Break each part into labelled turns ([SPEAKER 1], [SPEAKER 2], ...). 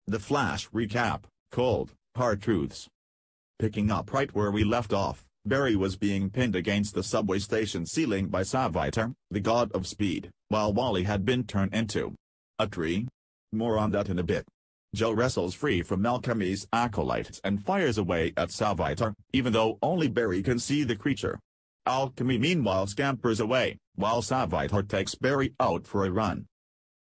[SPEAKER 1] The Flash recap, cold, hard truths. Picking up right where we left off, Barry was being pinned against the subway station ceiling by Savitar, the god of speed, while Wally had been turned into a tree. More on that in a bit. Joe wrestles free from Alchemy's acolytes and fires away at Savitar, even though only Barry can see the creature. Alchemy meanwhile scampers away, while Savitar takes Barry out for a run.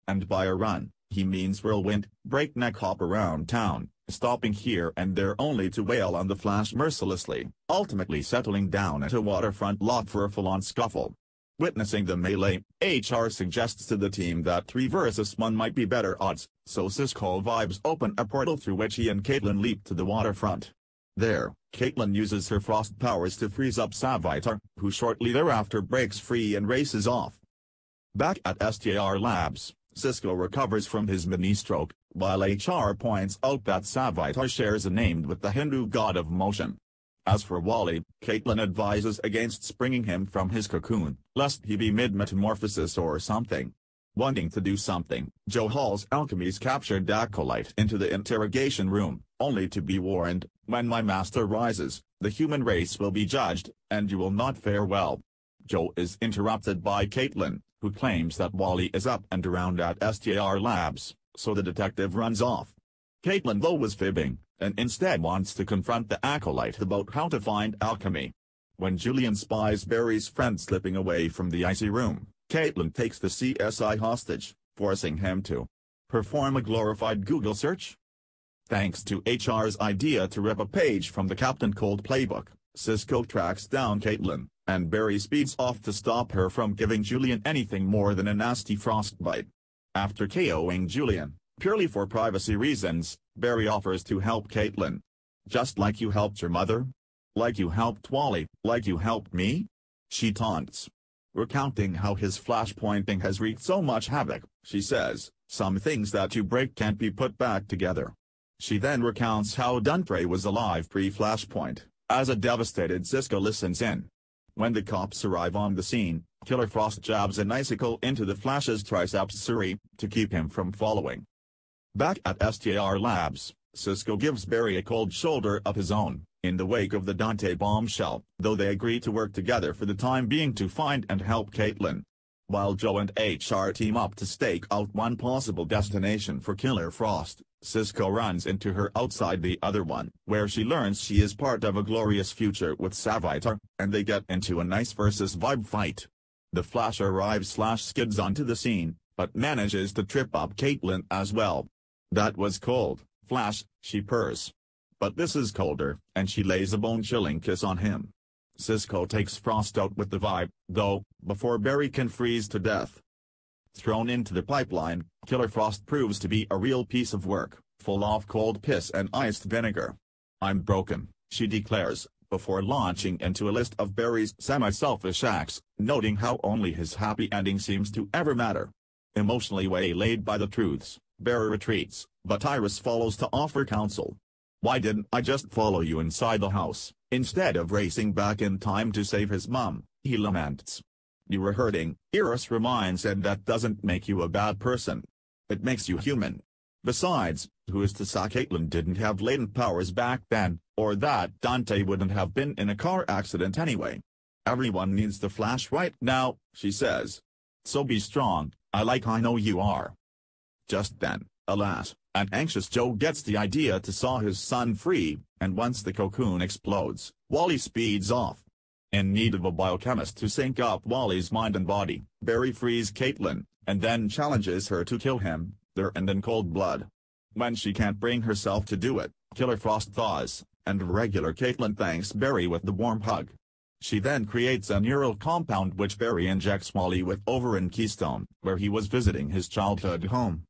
[SPEAKER 1] And by a run, he means whirlwind, breakneck hop around town, stopping here and there only to wail on the Flash mercilessly, ultimately settling down at a waterfront lot for a full-on scuffle. Witnessing the melee, HR suggests to the team that 3 versus 1 might be better odds, so Cisco vibes open a portal through which he and Caitlin leap to the waterfront. There, Caitlin uses her frost powers to freeze up Savitar, who shortly thereafter breaks free and races off. Back at STR Labs, Cisco recovers from his mini-stroke, while HR points out that Savitar shares a name with the Hindu god of motion. As for Wally, Caitlin advises against springing him from his cocoon, lest he be mid-metamorphosis or something. Wanting to do something, Joe hauls Alchemy's captured acolyte into the interrogation room, only to be warned, when my master rises, the human race will be judged, and you will not fare well. Joe is interrupted by Caitlin, who claims that Wally is up and around at STR Labs, so the detective runs off. Caitlin though was fibbing, and instead wants to confront the acolyte about how to find Alchemy. When Julian spies Barry's friend slipping away from the icy room, Caitlin takes the CSI hostage, forcing him to perform a glorified Google search. Thanks to HR's idea to rip a page from the Captain Cold playbook, Cisco tracks down Caitlin, and Barry speeds off to stop her from giving Julian anything more than a nasty frostbite. After KOing Julian, purely for privacy reasons, Barry offers to help Caitlin. Just like you helped your mother? Like you helped Wally, like you helped me? She taunts. Recounting how his flashpointing has wreaked so much havoc, she says, some things that you break can't be put back together. She then recounts how Dunphy was alive pre-flashpoint, as a devastated Cisco listens in. When the cops arrive on the scene, Killer Frost jabs an icicle into the Flash's triceps to keep him from following. Back at STR Labs, Cisco gives Barry a cold shoulder of his own, in the wake of the Dante bombshell, though they agree to work together for the time being to find and help Caitlin. While Joe and HR team up to stake out one possible destination for Killer Frost, Cisco runs into her outside the other one, where she learns she is part of a glorious future with Savitar, and they get into a nice versus vibe fight. The Flash arrives/skids onto the scene, but manages to trip up Caitlin as well. That was cold, Flash, she purrs. But this is colder, and she lays a bone-chilling kiss on him. Cisco takes Frost out with the vibe, though, before Barry can freeze to death. Thrown into the pipeline, Killer Frost proves to be a real piece of work, full of cold piss and iced vinegar. I'm broken, she declares, before launching into a list of Barry's semi-selfish acts, noting how only his happy ending seems to ever matter. Emotionally waylaid by the truths, Barry retreats, but Iris follows to offer counsel. Why didn't I just follow you inside the house, instead of racing back in time to save his mom, he laments. You were hurting, Iris reminds him that doesn't make you a bad person. It makes you human. Besides, who is to say Caitlin didn't have latent powers back then, or that Dante wouldn't have been in a car accident anyway? Everyone needs the Flash right now, she says. So be strong, I know you are. Just then, alas, an anxious Joe gets the idea to saw his son free, and once the cocoon explodes, Wally speeds off. In need of a biochemist to sync up Wally's mind and body, Barry frees Caitlin, and then challenges her to kill him, there and in cold blood. When she can't bring herself to do it, Killer Frost thaws, and regular Caitlin thanks Barry with the warm hug. She then creates a neural compound which Barry injects Wally with over in Keystone, where he was visiting his childhood home.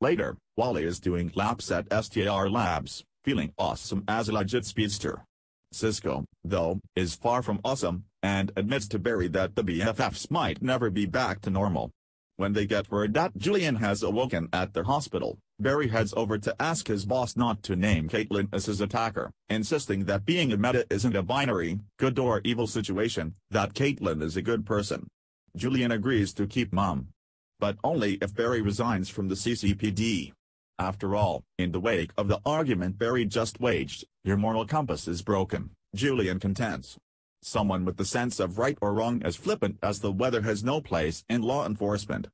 [SPEAKER 1] Later, Wally is doing laps at STR Labs, feeling awesome as a legit speedster. Cisco, though, is far from awesome, and admits to Barry that the BFFs might never be back to normal. When they get word that Julian has awoken at their hospital, Barry heads over to ask his boss not to name Caitlin as his attacker, insisting that being a meta isn't a binary, good or evil situation, that Caitlin is a good person. Julian agrees to keep Mom. But only if Barry resigns from the CCPD. After all, in the wake of the argument Barry just waged, your moral compass is broken, Julian contends. Someone with the sense of right or wrong as flippant as the weather has no place in law enforcement.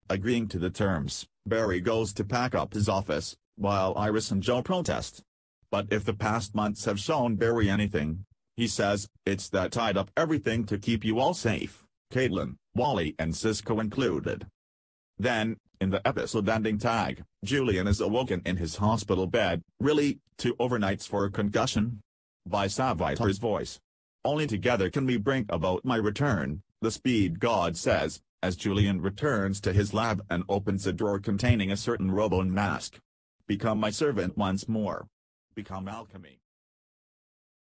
[SPEAKER 1] Agreeing to the terms, Barry goes to pack up his office, while Iris and Joe protest. But if the past months have shown Barry anything, he says, it's that tied up everything to keep you all safe, Caitlin, Wally and Cisco included. Then, in the episode-ending tag, Julian is awoken in his hospital bed, really, 2 overnights for a concussion? By Savitar's voice. Only together can we bring about my return, the speed god says, as Julian returns to his lab and opens a drawer containing a certain robo mask. Become my servant once more. Become Alchemy.